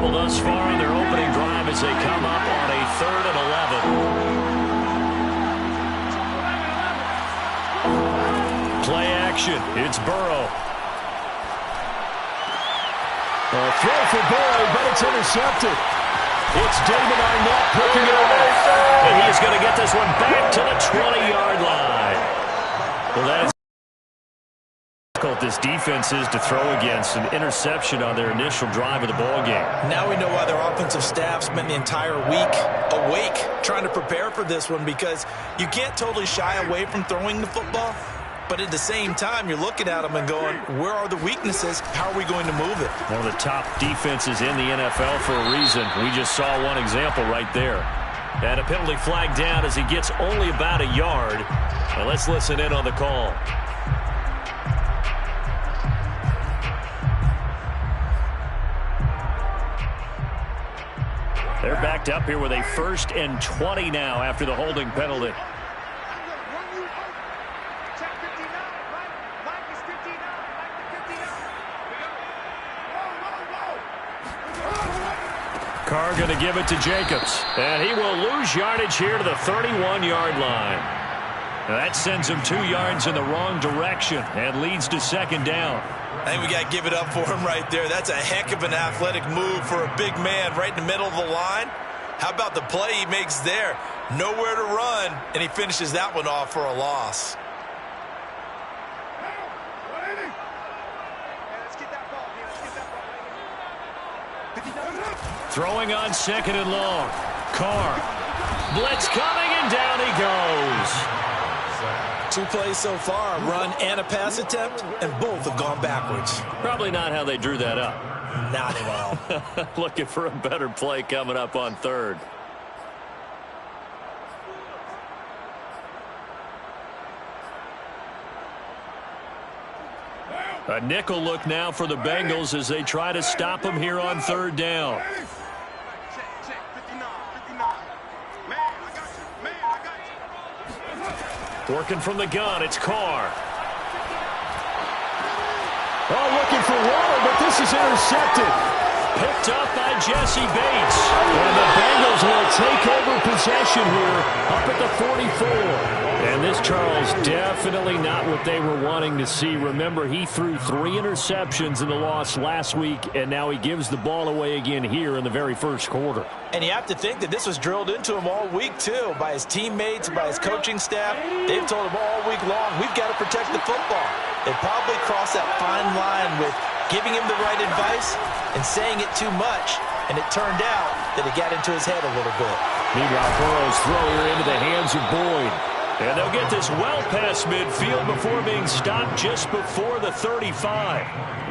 trouble thus far on their opening drive as they come up on a 3rd and 11. Play action. It's Burrow. A throw for Boyd, but it's intercepted. It's David Arnett picking it up. And he's going to get this one back to the 20-yard line. Well, that is difficult this defense is to throw against. An interception on their initial drive of the ball game. Now we know why their offensive staff spent the entire week awake trying to prepare for this one, because you can't totally shy away from throwing the football. But at the same time, you're looking at them and going, where are the weaknesses? How are we going to move it? One of the top defenses in the NFL for a reason. We just saw one example right there. And a penalty flag down as he gets only about a yard. Now let's listen in on the call. They're backed up here with a 1st and 20 now after the holding penalty. Carr going to give it to Jacobs. And he will lose yardage here to the 31-yard line. Now that sends him 2 yards in the wrong direction and leads to 2nd down. I think we got to give it up for him right there. That's a heck of an athletic move for a big man right in the middle of the line. How about the play he makes there? Nowhere to run, and he finishes that one off for a loss. Throwing on 2nd and long. Carr. Blitz coming, and down he goes. 2 plays so far, a run and a pass attempt, and both have gone backwards. Probably not how they drew that up. Not at all. Looking for a better play coming up on 3rd. A nickel look now for the Bengals as they try to stop him here on 3rd down. Working from the gun, it's Carr. Oh, looking for water, but this is intercepted. Picked up by Jesse Bates. And the Bengals will take over possession here up at the 44. And this, Charles, definitely not what they were wanting to see. Remember, he threw 3 interceptions in the loss last week, and now he gives the ball away again here in the very first quarter. And you have to think that this was drilled into him all week, too, by his teammates, by his coaching staff. They've told him all week long, we've got to protect the football. They probably crossed that fine line with giving him the right advice and saying it too much, and it turned out that it got into his head a little bit. Meanwhile, Burrow's throw here into the hands of Boyd. And they'll get this well past midfield before being stopped just before the 35.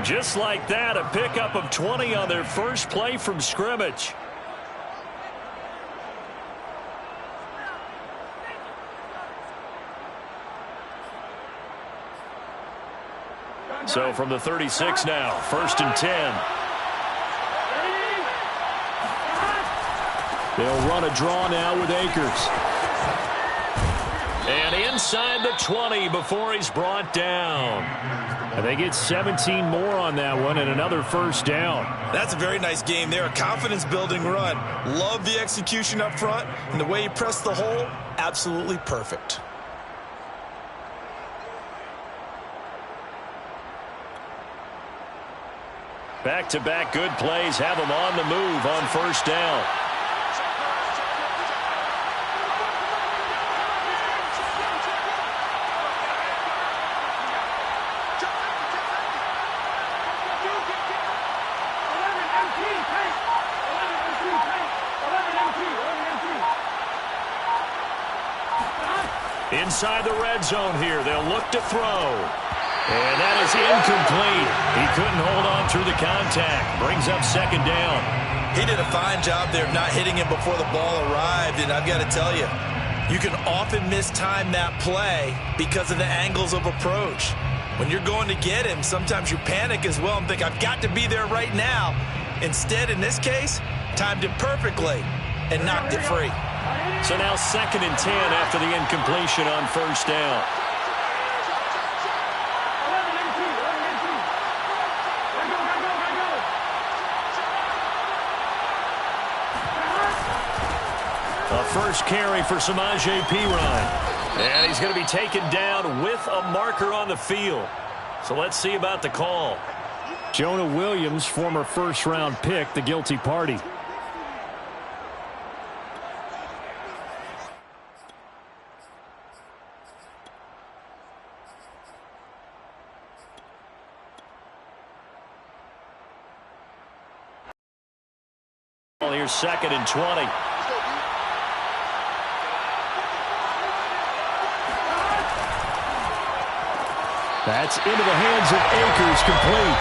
Just like that, a pickup of 20 on their first play from scrimmage. So from the 36 now, 1st and 10. They'll run a draw now with Akers. And inside the 20 before he's brought down. And they get 17 more on that one and another 1st down. That's a very nice game there. A confidence-building run. Love the execution up front. And the way he pressed the hole, absolutely perfect. Back-to-back good plays have them on the move on 1st down. Inside the red zone here, they'll look to throw. And that is incomplete. He couldn't hold on through the contact. Brings up 2nd down. He did a fine job there of not hitting him before the ball arrived, and I've got to tell you, you can often mistime that play because of the angles of approach. When you're going to get him, sometimes you panic as well and think, I've got to be there right now. Instead, in this case, timed it perfectly and knocked it free. So now 2nd and 10 after the incompletion on 1st down. first carry for Samaje Perine. And he's going to be taken down with a marker on the field. So let's see about the call. Jonah Williams, former first-round pick, the guilty party. Here's 2nd and 20. That's into the hands of Akers, complete.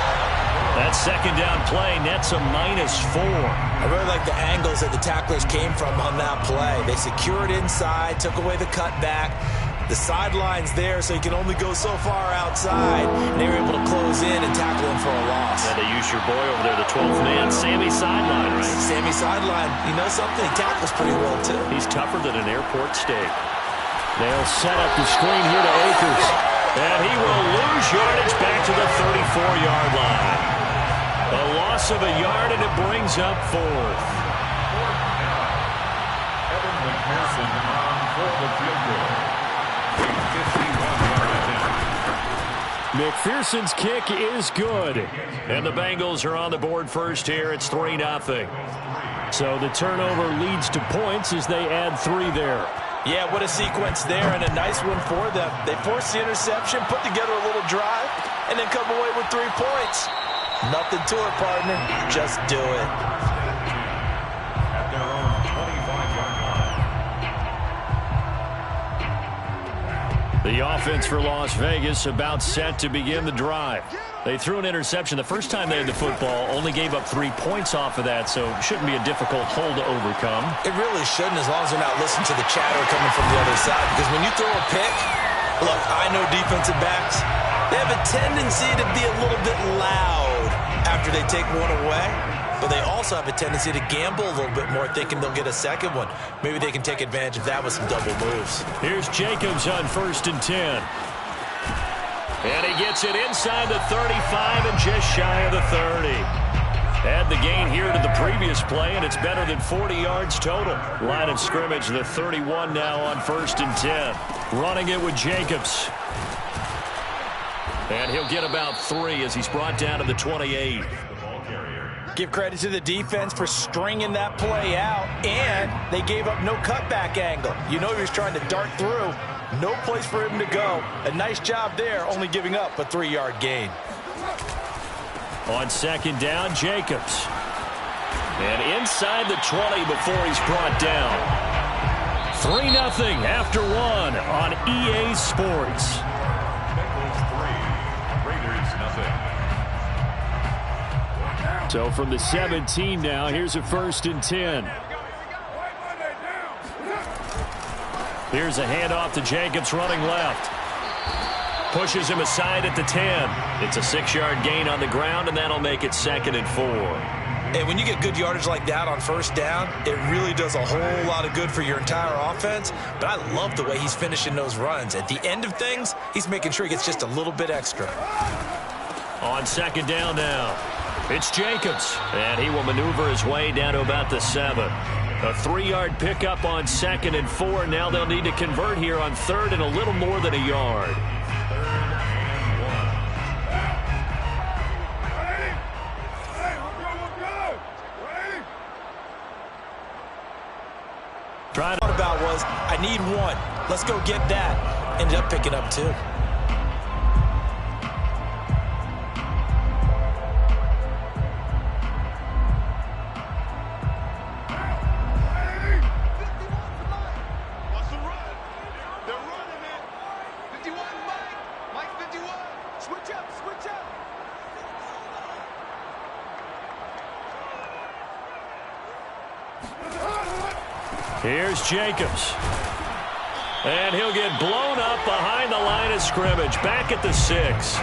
That second down play nets a -4. I really like the angles that the tacklers came from on that play. They secured inside, took away the cutback. The sideline's there, so you can only go so far outside. And they were able to close in and tackle him for a loss. Yeah, they used your boy over there, the 12th man, Sammy Sideline, right? Sammy Sideline. You know something? He tackles pretty well, too. He's tougher than an airport steak. They'll set up the screen here to Akers. And he will lose yardage back to the 34-yard line. A loss of a yard, and it brings up 4th. Evan McPherson on for the field goal. McPherson's kick is good. And the Bengals are on the board first here. It's 3-0. So the turnover leads to points as they add 3 there. Yeah, what a sequence there, and a nice one for them. They forced the interception, put together a little drive, and then come away with 3 points. Nothing to it, partner. Just do it. At their own 25-yard line. The offense for Las Vegas about set to begin the drive. They threw an interception the first time they had the football, only gave up 3 points off of that, so it shouldn't be a difficult hole to overcome. It really shouldn't, as long as they're not listening to the chatter coming from the other side, because when you throw a pick, look, I know defensive backs, they have a tendency to be a little bit loud after they take one away, but they also have a tendency to gamble a little bit more, thinking they'll get a second one. Maybe they can take advantage of that with some double moves. Here's Jacobs on 1st and 10. And he gets it inside the 35 and just shy of the 30. Add the gain here to the previous play, and it's better than 40 yards total. Line of scrimmage, the 31 now on 1st and 10. Running it with Jacobs. And he'll get about 3 as he's brought down to the 28. Give credit to the defense for stringing that play out, and they gave up no cutback angle. You know he was trying to dart through. No place for him to go. A nice job there, only giving up a 3-yard gain. On 2nd down, Jacobs. And inside the 20 before he's brought down. 3-0 after 1 on EA Sports. Bengals 3, Raiders 0. So from the 17 now, here's a 1st and 10. Here's a handoff to Jacobs running left. Pushes him aside at the 10. It's a 6-yard gain on the ground, and that'll make it 2nd and 4. And when you get good yardage like that on 1st down, it really does a whole lot of good for your entire offense. But I love the way he's finishing those runs. At the end of things, he's making sure he gets just a little bit extra. On 2nd down now, it's Jacobs. And he will maneuver his way down to about the 7. A 3-yard pickup on 2nd and 4. Now they'll need to convert here on 3rd and a little more than a yard. What about was, I need 1. Let's go get that. Ended up picking up 2. Here's Jacobs. And he'll get blown up behind the line of scrimmage. Back at the 6.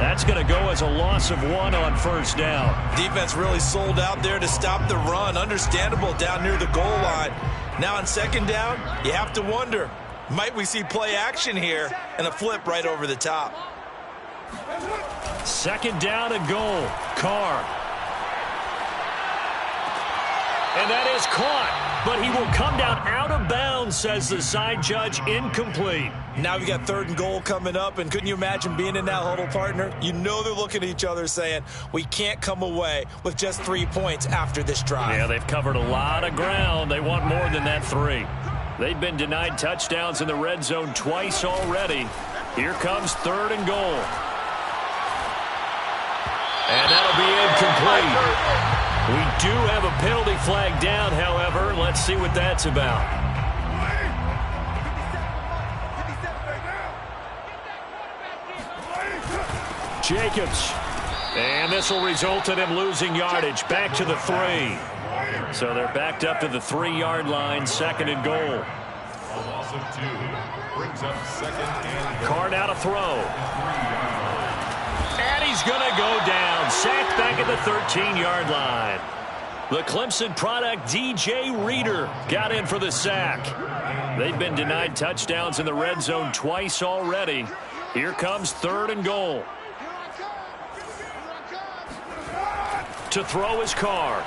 That's going to go as a loss of 1 on 1st down. Defense really sold out there to stop the run. Understandable down near the goal line. Now on 2nd down, you have to wonder, might we see play action here and a flip right over the top? 2nd down and goal. Carr. And that is caught. but he will come down out of bounds, says the side judge, incomplete. Now we got 3rd and goal coming up, and couldn't you imagine being in that huddle, partner? You know they're looking at each other saying, we can't come away with just 3 points after this drive. Yeah, they've covered a lot of ground. They want more than that 3. They've been denied touchdowns in the red zone twice already. Here comes 3rd and goal. And that'll be incomplete. We do have a penalty flag down, however. Let's see what that's about. Jacobs. And this will result in him losing yardage. Back to the 3. So they're backed up to the 3-yard line, 2nd and goal. A loss of 2 brings up 2nd and goal. Card out a throw. And he's going to go down. Sacked back at the 13-yard line. The Clemson product, DJ Reader, got in for the sack. They've been denied touchdowns in the red zone twice already. Here comes 3rd and goal. To throw his Carr.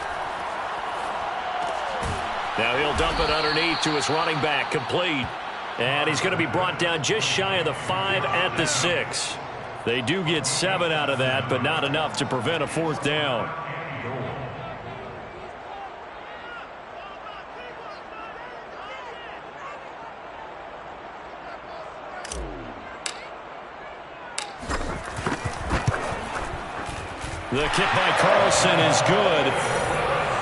Now he'll dump it underneath to his running back, complete. And he's going to be brought down just shy of the 5 at the 6. They do get 7 out of that, but not enough to prevent a 4th down. The kick by Carlson is good.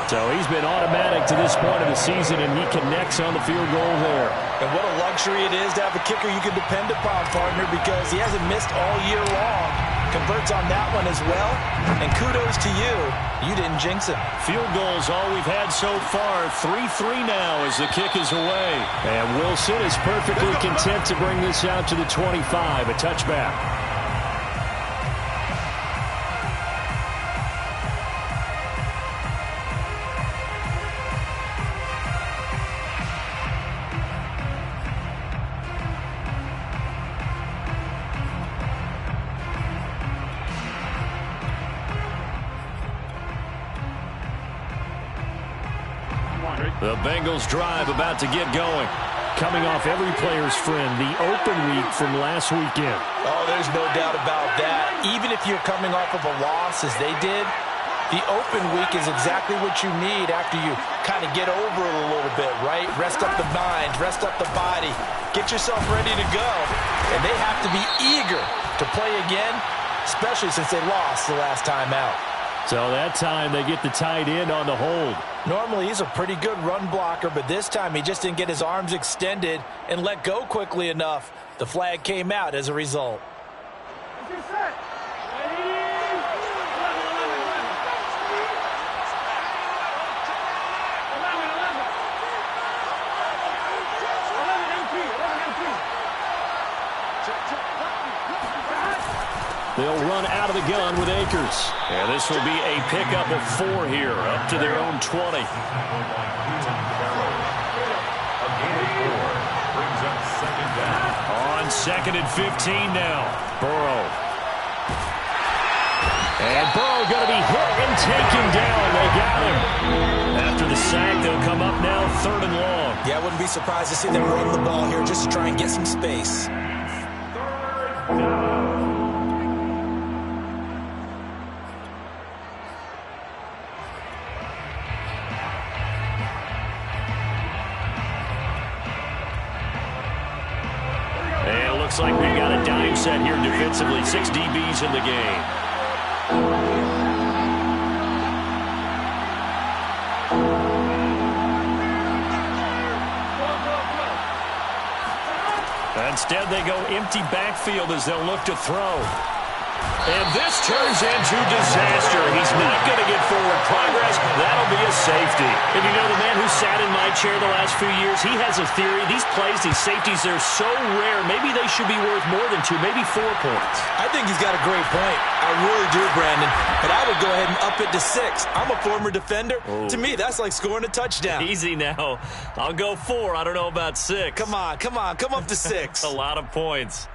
So he's been automatic to this point of the season, and he connects on the field goal there. And what a luxury it is to have a kicker you can depend upon, partner, because he hasn't missed all year long. Converts on that one as well. And kudos to you. You didn't jinx him. Field goals all we've had so far. 3-3 now as the kick is away. And Wilson is perfectly content to bring this out to the 25. A touchback. The Bengals drive about to get going. Coming off every player's friend, the open week from last weekend. Oh, there's no doubt about that. Even if you're coming off of a loss as they did, the open week is exactly what you need after you kind of get over it a little bit, right? Rest up the mind, rest up the body, get yourself ready to go. And they have to be eager to play again, especially since they lost the last time out. So that time they get the tight end on the hold. Normally he's a pretty good run blocker, but this time he just didn't get his arms extended and let go quickly enough. The flag came out as a result. They'll run out of the gun with Akers. And this will be a pickup of 4 here, up to their own 20. A gain of 4 brings up 2nd down. On 2nd and 15 now. Burrow. And Burrow going to be hit and taken down. They got him. After the sack, they'll come up now 3rd and long. Yeah, I wouldn't be surprised to see them run the ball here just to try and get some space. 3rd down. Looks like we got a dime set here defensively. 6 DBs in the game. Instead, they go empty backfield as they'll look to throw. And this turns into disaster. He's not going to get forward progress. That'll be a safety. And you know, the man who sat in my chair the last few years, he has a theory. These plays, these safeties, they're so rare. Maybe they should be worth more than 2, maybe 4 points. I think he's got a great point. I really do, Brandon. But I would go ahead and up it to 6. I'm a former defender. Oh. To me, that's like scoring a touchdown. Easy now. I'll go 4. I don't know about 6. Come on. Come up to 6. A lot of points.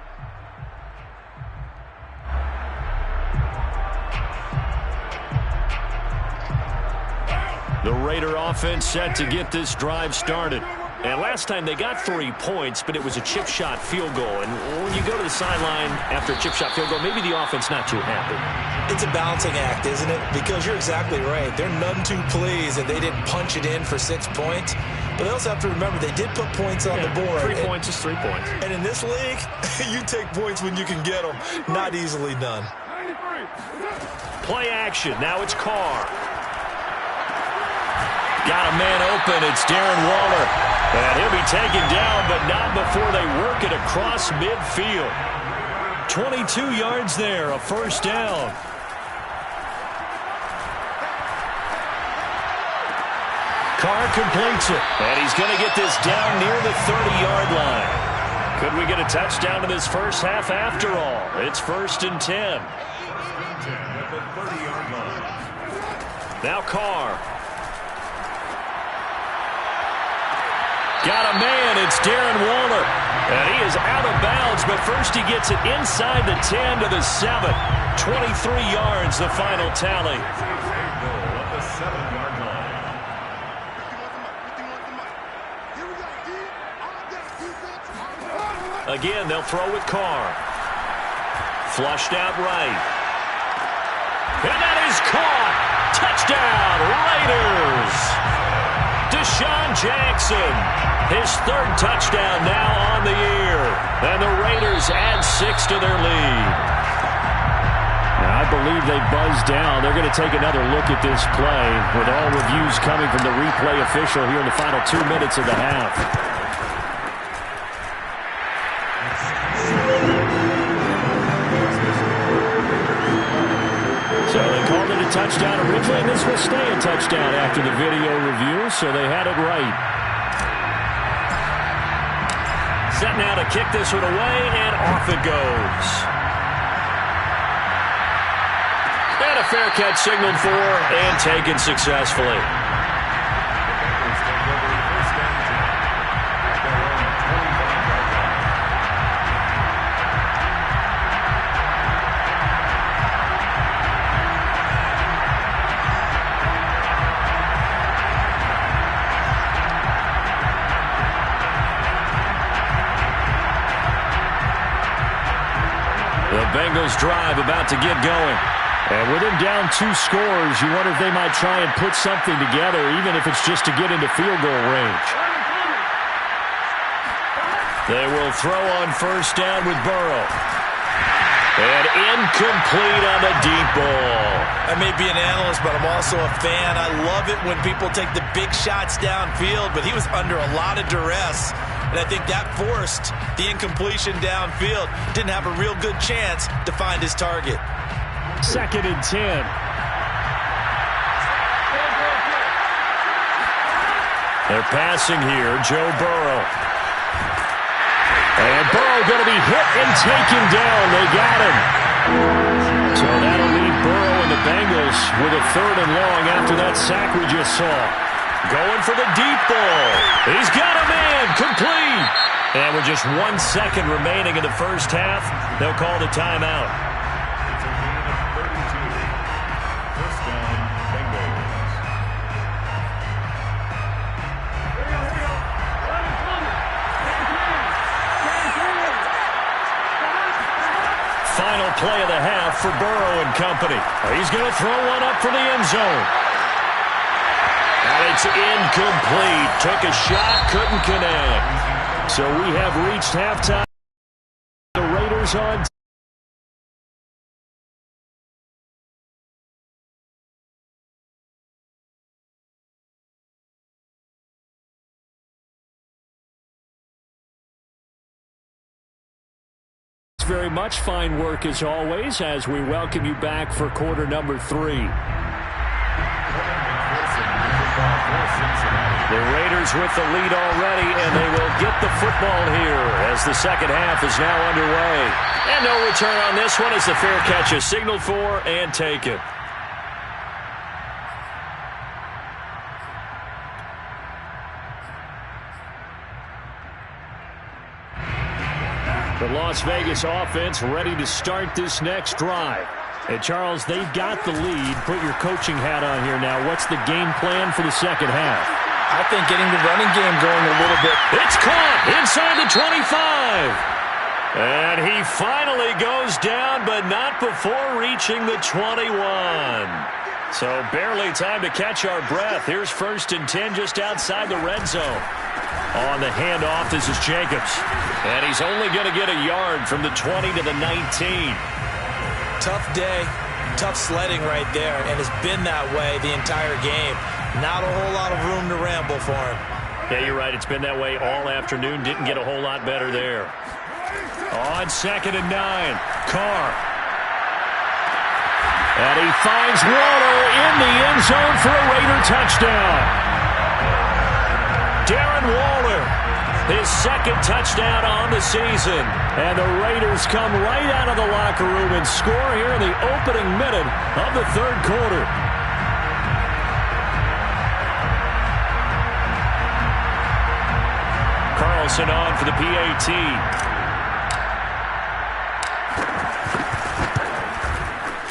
The Raider offense set to get this drive started. And last time they got 3 points, but it was a chip shot field goal. And when you go to the sideline after a chip shot field goal, maybe the offense not too happy. It's a balancing act, isn't it? Because you're exactly right. They're none too pleased that they didn't punch it in for 6 points. But they also have to remember they did put points on the board. 3 points is 3 points. And in this league, you take points when you can get them. Not easily done. Play action. Now it's Carr. Got a man open. It's Darren Waller. And he'll be taken down, but not before they work it across midfield. 22 yards there, a first down. Carr completes it. And he's going to get this down near the 30-yard line. Could we get a touchdown in this first half after all? It's 1st and 10. Now Carr. Got a man. It's Darren Waller. And he is out of bounds, but first he gets it inside the 10 to the 7. 23 yards, the final tally. Again, they'll throw with Carr. Flushed out right. And that is caught. Touchdown, Raiders. Deshaun Jackson, his 3rd touchdown now on the year. And the Raiders add 6 to their lead. Now, I believe they buzzed down. They're going to take another look at this play with all reviews coming from the replay official here in the final 2 minutes of the half. So they called it a touchdown originally, and this will stay a touchdown after the video review, so they had it right. Set now to kick this one away, and off it goes. And a fair catch signaled for and taken successfully. Bengals drive about to get going. And with him down 2 scores, you wonder if they might try and put something together, even if it's just to get into field goal range. They will throw on first down with Burrow. And incomplete on the deep ball. I may be an analyst, but I'm also a fan. I love it when people take the big shots downfield, but he was under a lot of duress. And I think that forced the incompletion downfield. Didn't have a real good chance to find his target. 2nd and 10. They're passing here. Joe Burrow. And Burrow going to be hit and taken down. They got him. So that'll leave Burrow and the Bengals with a 3rd and long after that sack we just saw. Going for the deep ball. He's got a man. Complete. And with just 1 second remaining in the first half, they'll call the timeout. Final play of the half for Burrow and company. He's going to throw one up for the end zone. And it's incomplete. Took a shot, couldn't connect. So we have reached halftime. The Raiders on. Very much. Fine work as always as we welcome you back for quarter number 3. The Raiders with the lead already, and they will get the football here as the second half is now underway. And no return on this one as the fair catch is signaled for and taken. The Las Vegas offense ready to start this next drive. And Charles, they've got the lead. Put your coaching hat on here now. What's the game plan for the second half? I think getting the running game going a little bit. It's caught inside the 25. And he finally goes down, but not before reaching the 21. So barely time to catch our breath. Here's 1st and 10 just outside the red zone. On the handoff, this is Jacobs. And he's only going to get a yard from the 20 to the 19. Tough day, tough sledding right there, and it's been that way the entire game. Not a whole lot of room to ramble for him. Yeah, you're right. It's been that way all afternoon. Didn't get a whole lot better there. On 2nd and 9, Carr. And he finds Waller in the end zone for a Raider touchdown. Darren Waller, his 2nd touchdown on the season. And the Raiders come right out of the locker room and score here in the opening minute of the 3rd quarter. Carlson on for the PAT.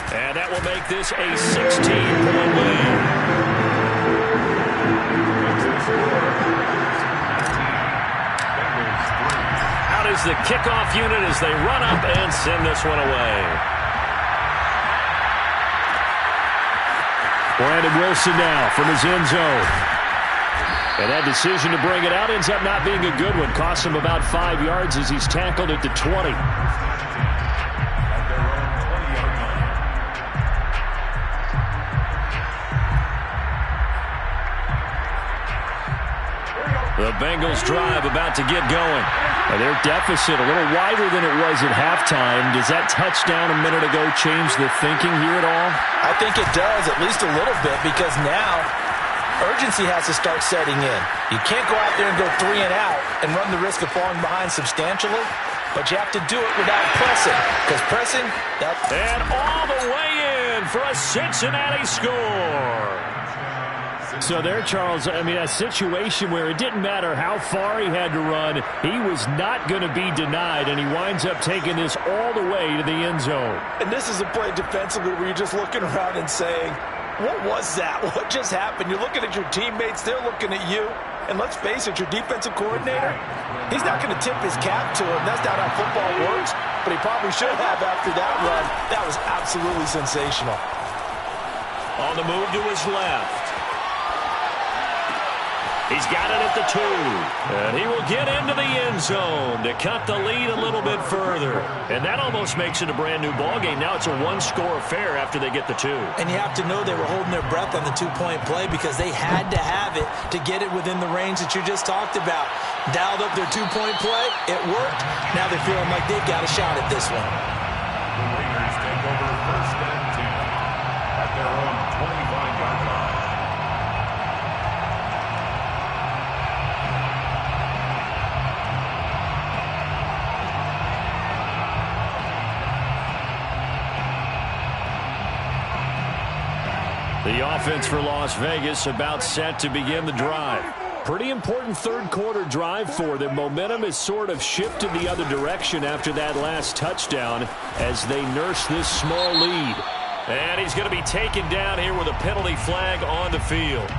And that will make this a 16-point lead. Out is the kickoff unit as they run up and send this one away. Brandon Wilson now from his end zone. And that decision to bring it out ends up not being a good one. Costs him about 5 yards as he's tackled at the 20. The Bengals drive about to get going. Their deficit a little wider than it was at halftime. Does that touchdown a minute ago change the thinking here at all? I think it does, at least a little bit, because now urgency has to start setting in. You can't go out there and go 3 and out and run the risk of falling behind substantially, but you have to do it without pressing, because pressing... And all the way in for a Cincinnati score. So there, Charles, I mean, a situation where it didn't matter how far he had to run, he was not going to be denied, and he winds up taking this all the way to the end zone. And this is a play defensively where you're just looking around and saying, what was that? What just happened? You're looking at your teammates, they're looking at you, and let's face it, your defensive coordinator, he's not going to tip his cap to him. That's not how football works, but he probably should have after that run. That was absolutely sensational. On the move to his left. He's got it at the 2. And he will get into the end zone to cut the lead a little bit further. And that almost makes it a brand new ball game. Now it's a 1-score affair after they get the 2. And you have to know they were holding their breath on the 2-point play because they had to have it to get it within the range that you just talked about. Dialed up their 2-point play. It worked. Now they're feeling like they've got a shot at this one. The Raiders take over 1st and 10 at their own 25-yard line. The offense for Las Vegas about set to begin the drive. Pretty important 3rd quarter drive for them. Momentum has sort of shifted the other direction after that last touchdown as they nurse this small lead. And he's going to be taken down here with a penalty flag on the field.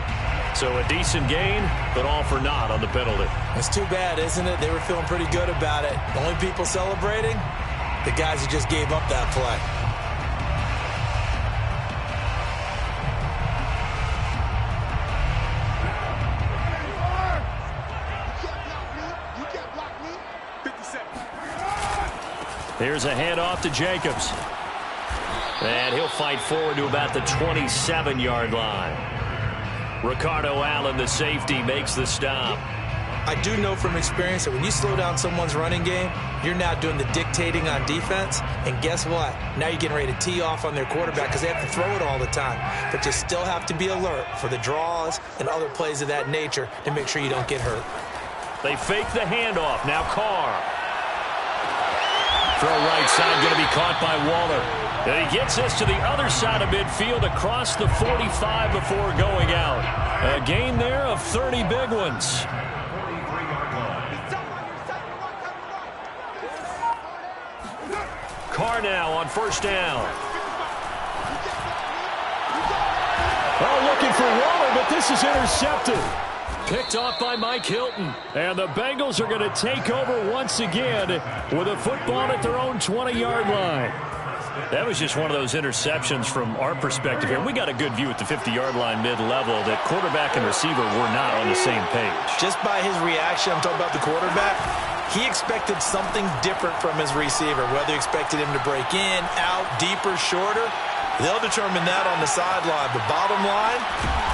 So a decent gain, but all for naught on the penalty. It's too bad, isn't it? They were feeling pretty good about it. The only people celebrating, the guys who just gave up that play. Here's a handoff to Jacobs. And he'll fight forward to about the 27-yard line. Ricardo Allen, the safety, makes the stop. I do know from experience that when you slow down someone's running game, you're now doing the dictating on defense. And guess what? Now you're getting ready to tee off on their quarterback because they have to throw it all the time. But you still have to be alert for the draws and other plays of that nature to make sure you don't get hurt. They fake the handoff. Now Carr. Throw right side going to be caught by Waller. And he gets this to the other side of midfield across the 45 before going out. A gain there of 30 big ones. Carr now on 1st down. Oh, looking for Waller, but this is intercepted. Picked off by Mike Hilton. And the Bengals are going to take over once again with a football at their own 20-yard line. That was just one of those interceptions from our perspective here. We got a good view at the 50-yard line mid-level that quarterback and receiver were not on the same page. Just by his reaction, I'm talking about the quarterback, he expected something different from his receiver, whether he expected him to break in, out, deeper, shorter. They'll determine that on the sideline. But bottom line,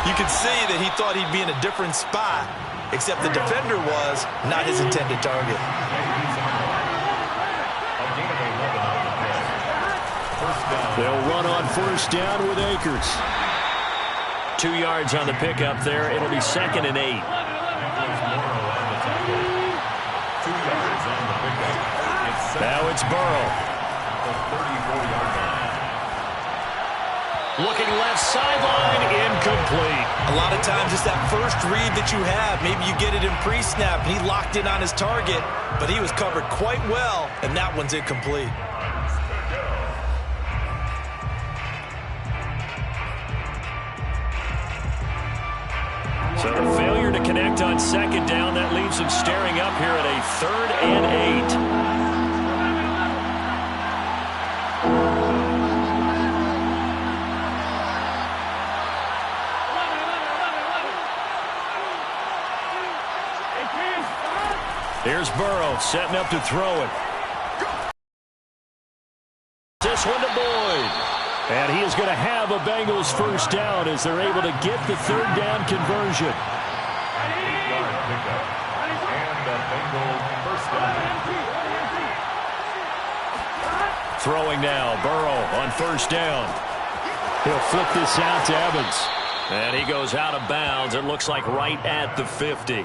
you can see that he thought he'd be in a different spot, except the defender was not his intended target. They'll run on first down with Akers. 2 yards on the pickup there. It'll be 2nd and 8. 2 yards on the pickup. Now it's Burrow. The 34-yard line. Looking left sideline, incomplete. A lot of times it's that first read that you have. Maybe you get it in pre-snap, and he locked in on his target, but he was covered quite well, and that one's incomplete. So a failure to connect on 2nd down. That leaves them staring up here at a 3rd and 8. Here's Burrow setting up to throw it. This one to Boyd. And he is going to have a Bengals first down as they're able to get the 3rd down conversion. 8-yard pickup. And the Bengals first down. Throwing now, Burrow on first down. He'll flip this out to Evans. And he goes out of bounds. It looks like right at the 50.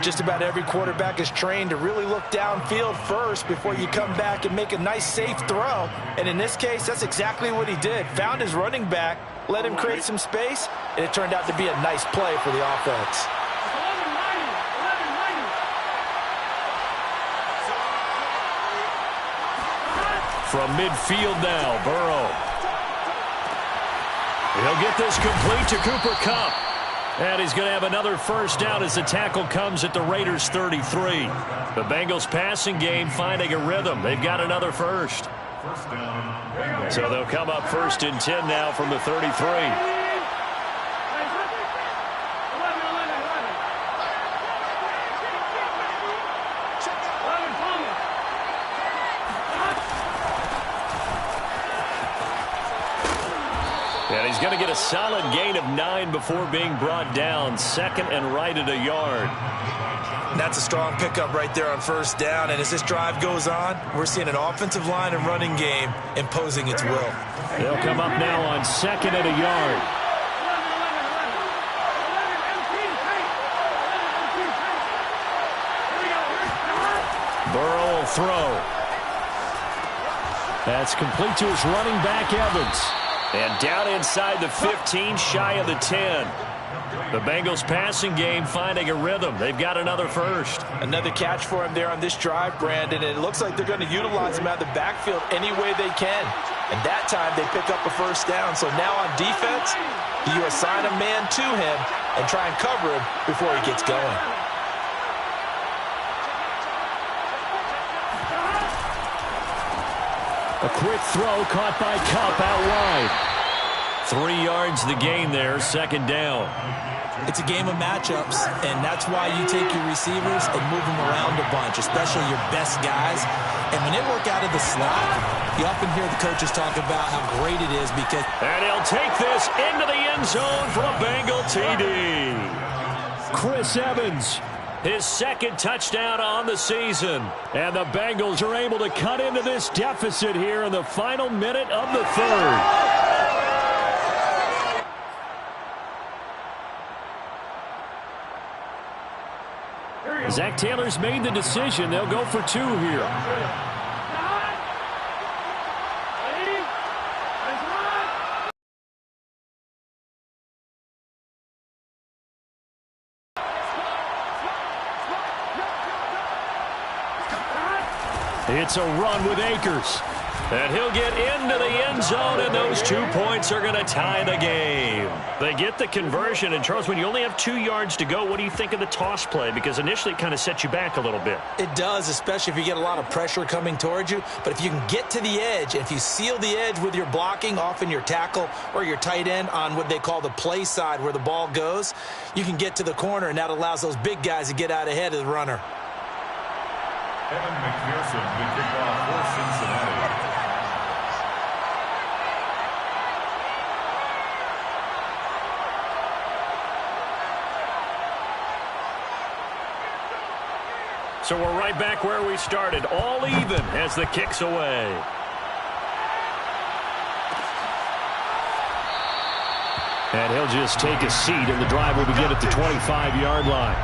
Just about every quarterback is trained to really look downfield first before you come back and make a nice, safe throw. And in this case, that's exactly what he did. Found his running back, let him create some space, and it turned out to be a nice play for the offense. From midfield now, Burrow. He'll get this complete to Cooper Kupp. And he's going to have another first down as the tackle comes at the Raiders' 33. The Bengals passing game finding a rhythm. They've got another first. First down, Bengals. So they'll come up 1st and 10 now from the 33. And he's going to get a solid gain of 9 before being brought down. 2nd and right at a yard. That's a strong pickup right there on first down. And as this drive goes on, we're seeing an offensive line and running game imposing its will. They'll come up now on 2nd and a yard. Burrow will throw. That's complete to his running back, Evans. And down inside the 15, shy of the 10. The Bengals passing game finding a rhythm. They've got another first. Another catch for him there on this drive, Brandon. And it looks like they're going to utilize him out of the backfield any way they can. And that time they pick up a first down. So now on defense, you assign a man to him and try and cover him before he gets going. A quick throw caught by Kupp out wide. 3 yards the gain there, 2nd down. It's a game of matchups, and that's why you take your receivers and move them around a bunch, especially your best guys. And when they work out of the slot, you often hear the coaches talk about how great it is because... And he'll take this into the end zone for a Bengal TD. Chris Evans. His 2nd touchdown on the season. And the Bengals are able to cut into this deficit here in the final minute of the 3rd. Zach Taylor's made the decision. They'll go for 2 here. It's a run with Akers. And he'll get into the end zone, and those 2 points are going to tie the game. They get the conversion, and Charles, when you only have 2 yards to go, what do you think of the toss play? Because initially it kind of sets you back a little bit. It does, especially if you get a lot of pressure coming towards you. But if you can get to the edge, if you seal the edge with your blocking, often your tackle or your tight end on what they call the play side where the ball goes, you can get to the corner, and that allows those big guys to get out ahead of the runner. Evan McPherson, the kickoff for Cincinnati. So we're right back where we started, all even as the kick's away. And he'll just take a seat, and the drive will begin at the 25-yard line.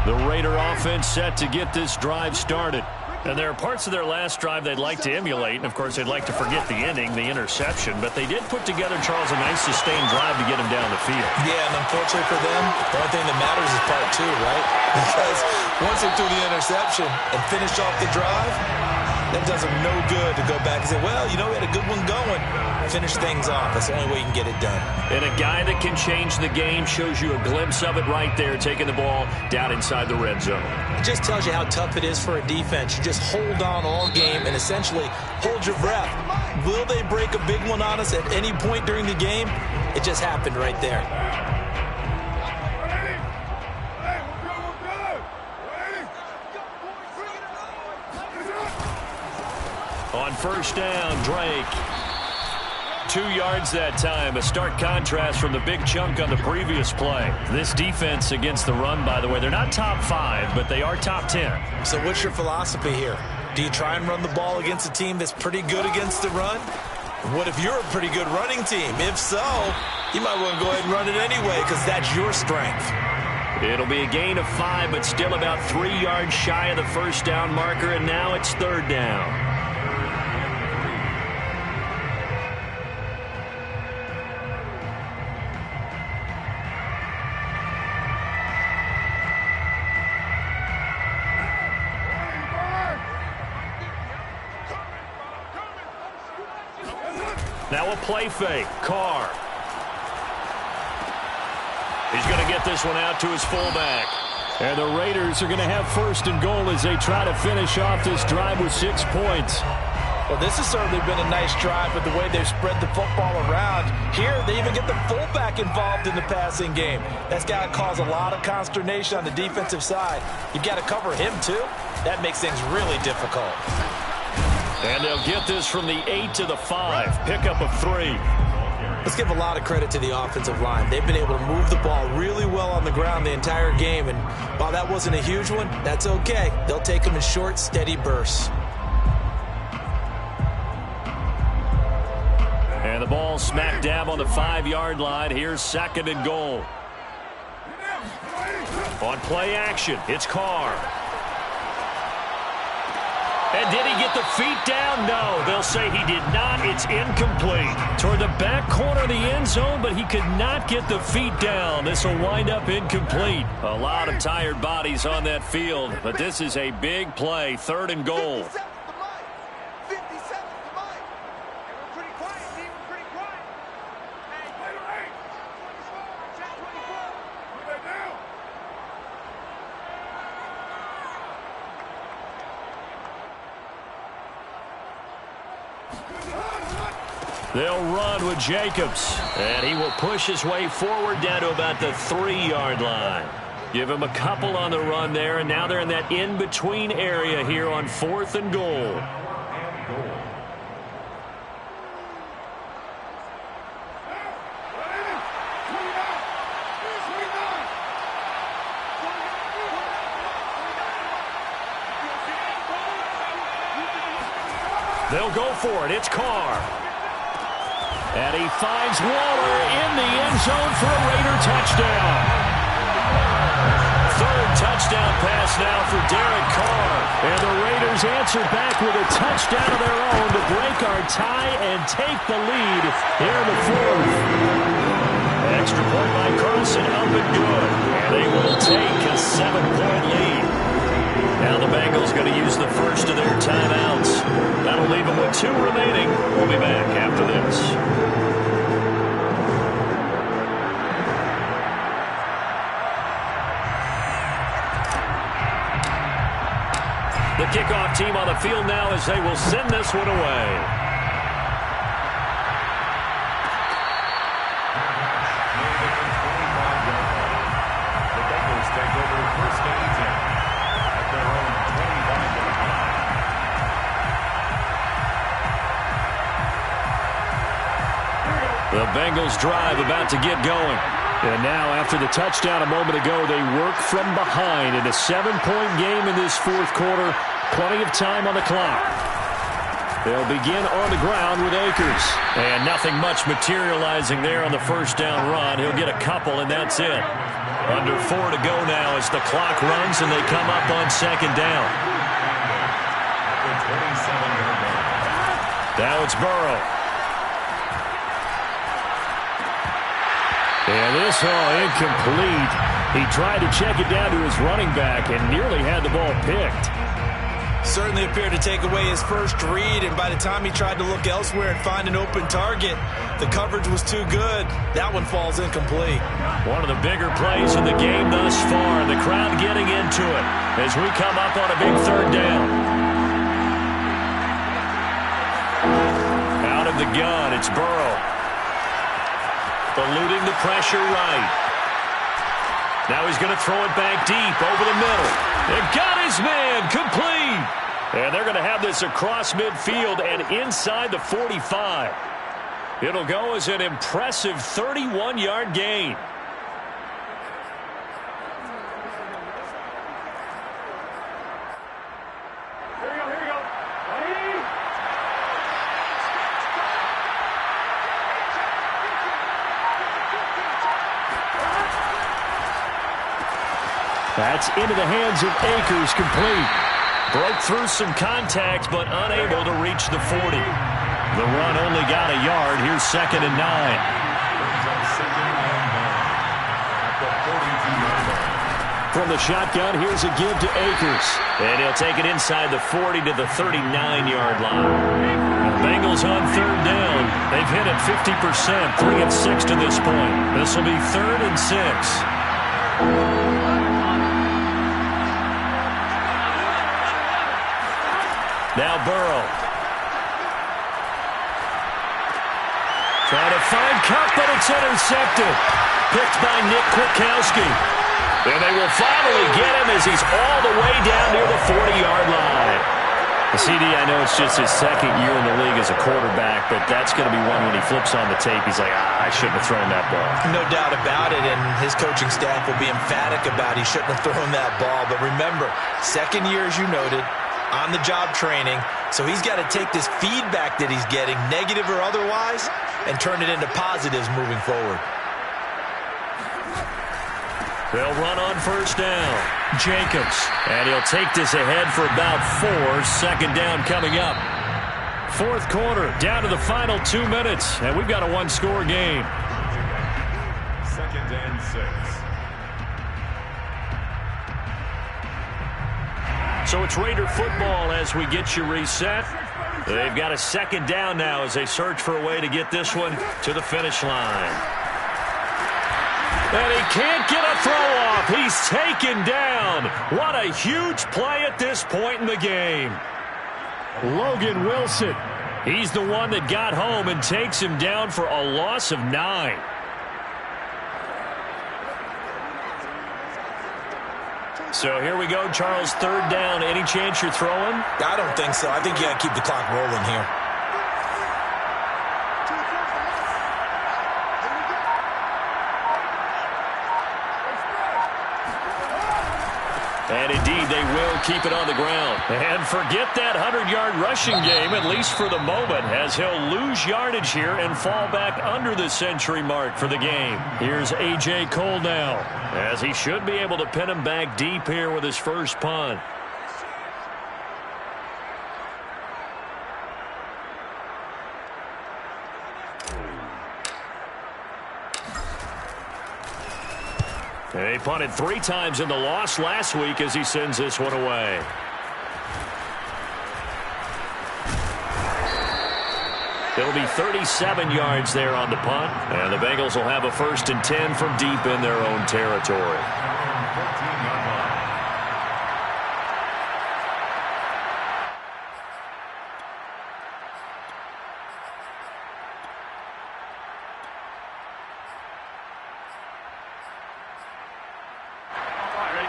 The Raider offense set to get this drive started. And there are parts of their last drive they'd like to emulate, and of course they'd like to forget the ending, the interception, but they did put together, Charles, a nice sustained drive to get him down the field. Yeah, and unfortunately for them, the only thing that matters is part 2, right? Because once they threw the interception and finished off the drive, that does them no good to go back and say, well, you know, we had a good one going. Finish things off. That's the only way you can get it done. And a guy that can change the game shows you a glimpse of it right there, taking the ball down inside the red zone. It just tells you how tough it is for a defense. You just hold on all game and essentially hold your breath. Will they break a big one on us at any point during the game? It just happened right there. On first down, Drake. 2 yards that time, a stark contrast from the big chunk on the previous play. This defense against the run, by the way, they're not top 5, but they are top 10. So what's your philosophy here? Do you try and run the ball against a team that's pretty good against the run? What if you're a pretty good running team? If so, you might want to go ahead and run it anyway because that's your strength. It'll be a gain of 5, but still about 3 yards shy of the first down marker, and now it's third down. Now a play fake. Carr. He's going to get this one out to his fullback. And the Raiders are going to have first and goal as they try to finish off this drive with 6 points. Well, this has certainly been a nice drive with the way they've spread the football around. Here, they even get the fullback involved in the passing game. That's got to cause a lot of consternation on the defensive side. You've got to cover him, too. That makes things really difficult. And they'll get this from the 8 to the 5. Pickup of 3. Let's give a lot of credit to the offensive line. They've been able to move the ball really well on the ground the entire game. And while that wasn't a huge one, that's okay. They'll take them in short, steady bursts. And the ball smack dab on the 5-yard line. Here's second and goal. On play action, it's Carr. And did he get the feet down? No, they'll say he did not. It's incomplete. Toward the back corner of the end zone, but he could not get the feet down. This will wind up incomplete. A lot of tired bodies on that field, but this is a big play. Third and goal. They'll run with Jacobs, and he will push his way forward down to about the 3-yard line. Give him a couple on the run there, and now they're in that in-between area here on fourth and goal. They'll go for it. It's Carr. And he finds Waller in the end zone for a Raider touchdown. third touchdown pass now for Derek Carr. And the Raiders answer back with a touchdown of their own to break our tie and take the lead here in the fourth. Extra point by Carson up and good. And they will take a 7-point lead. Now the Bengals going to use the first of their timeouts. That'll leave them with 2 remaining. We'll be back after this. The kickoff team on the field now as they will send this one away. The Bengals take over first and 10 at their own 25-yard line. The Bengals drive about to get going. And now, after the touchdown a moment ago, they work from behind in a 7-point game in this fourth quarter. Plenty of time on the clock. They'll begin on the ground with Akers. And nothing much materializing there on the first down run. He'll get a couple, and that's it. Under 4 to go now as the clock runs and they come up on second down. Now it's Burrow. And this incomplete. He tried to check it down to his running back and nearly had the ball picked. Certainly appeared to take away his first read, and by the time he tried to look elsewhere and find an open target, the coverage was too good. That one falls incomplete. One of the bigger plays in the game thus far. The crowd getting into it as we come up on a big third down. Out of the gun, it's Burrow. Eluding the pressure right. Now he's going to throw it back deep over the middle. They got his man complete. And they're going to have this across midfield and inside the 45. It'll go as an impressive 31-yard gain. That's into the hands of Akers, complete. Broke through some contact, but unable to reach the 40. The run only got a yard. Here's 2nd and 9. From the shotgun, here's a give to Akers. And he'll take it inside the 40 to the 39-yard line. The Bengals on third down. They've hit it 50%, 3 of 6 to this point. This will be 3rd and 6. Now Burrow. Trying to find Cup, but it's intercepted. Picked by Nick Kwiatkowski. And they will finally get him as he's all the way down near the 40-yard line. CD, I know it's just his second year in the league as a quarterback, but that's going to be one when he flips on the tape. He's like, I shouldn't have thrown that ball. No doubt about it, and his coaching staff will be emphatic about he shouldn't have thrown that ball. But remember, second year, as you noted, on-the-job training, so he's got to take this feedback that he's getting, negative or otherwise, and turn it into positives moving forward. They'll run on first down. Jacobs. And he'll take this ahead for about 4. 2nd down coming up. Fourth quarter, down to the final 2 minutes, and we've got a 1-score game. 2nd and 6. So it's Raider football as we get you reset. They've got a 2nd down now as they search for a way to get this one to the finish line. And he can't get a throw off. He's taken down. What a huge play at this point in the game. Logan Wilson. He's the one that got home and takes him down for a loss of 9. So here we go, Charles, 3rd down. Any chance you're throwing? I don't think so. I think you got to keep the clock rolling here. And indeed, they will keep it on the ground. And forget that 100-yard rushing game, at least for the moment, as he'll lose yardage here and fall back under the century mark for the game. Here's A.J. Cole now, as he should be able to pin him back deep here with his first punt. He punted 3 times in the loss last week as he sends this one away. It'll be 37 yards there on the punt, and the Bengals will have a 1st and 10 from deep in their own territory.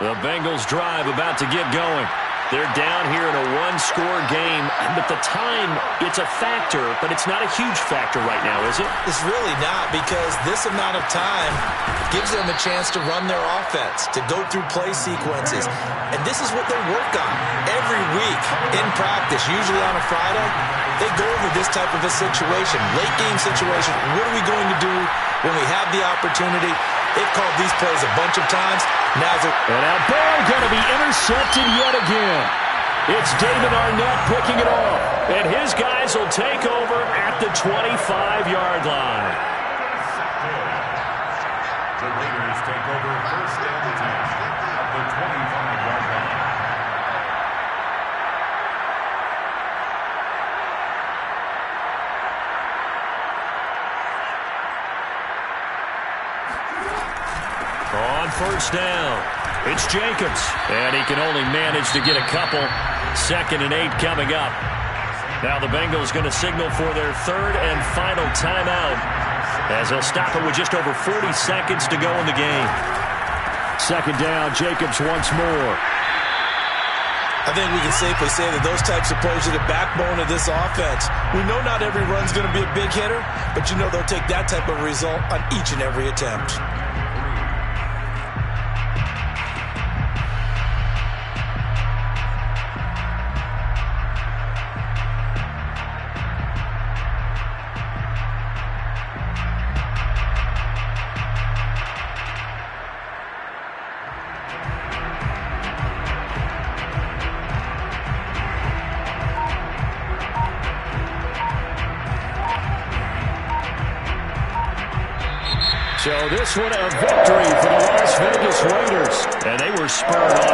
The Bengals drive about to get going. They're down here in a one-score game, but the time, it's a factor, but it's not a huge factor right now, is it? It's really not, because this amount of time gives them a chance to run their offense, to go through play sequences. And this is what they work on every week in practice, usually on a Friday. They go over this type of a situation, late-game situation. What are we going to do when we have the opportunity? They've called these plays a bunch of times. And now ball going to be intercepted yet again. It's David Arnett picking it off. And his guys will take over at the 25-yard line. The Raiders take over 1st and 10 at the 25-yard line. On 1st down, it's Jacobs, and he can only manage to get a couple. 2nd and 8 coming up. Now the Bengals going to signal for their 3rd and final timeout, as they'll stop it with just over 40 seconds to go in the game. 2nd down, Jacobs once more. I think we can safely say that those types of plays are the backbone of this offense. We know not every run's going to be a big hitter, but you know they'll take that type of result on each and every attempt. So this one a victory for the Las Vegas Raiders. And they were spurred on